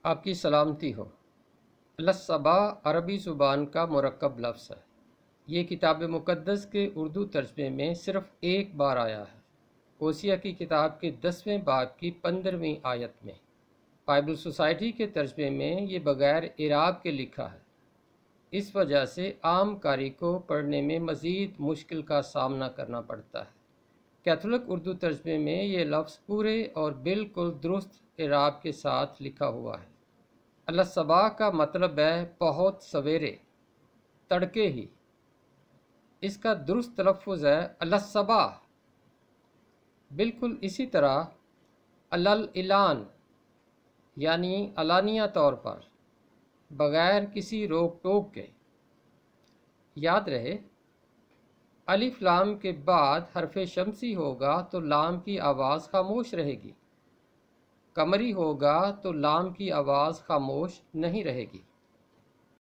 آپ کی سلامتی ہو۔ الصبا عربی زبان کا مرکب لفظ ہے۔ یہ کتاب مقدس کے اردو ترجمے میں صرف ایک بار آیا ہے، ہوسیہ کی کتاب کے 10ویں باب کی 15ویں آیت میں۔ بائبل سوسائٹی کے ترجمے میں یہ بغیر اعراب کے لکھا ہے، اس وجہ سے عام قاری کو پڑھنے میں مزید مشکل کا سامنا کرنا پڑتا ہے۔ کیتھولک اردو ترجمے میں یہ لفظ پورے اور بالکل درست اعراب کے ساتھ لکھا ہوا ہے۔ الصبا کا مطلب ہے بہت سویرے، تڑکے ہی۔ اس کا درست تلفظ ہے الصبا، بالکل اسی طرح اعلان یعنی علانیہ طور پر، بغیر کسی روک ٹوک کے۔ یاد رہے، الف لام کے بعد حرف شمسی ہوگا تو لام کی آواز خاموش رہے گی، قمری ہوگا تو لام کی آواز خاموش نہیں رہے گی۔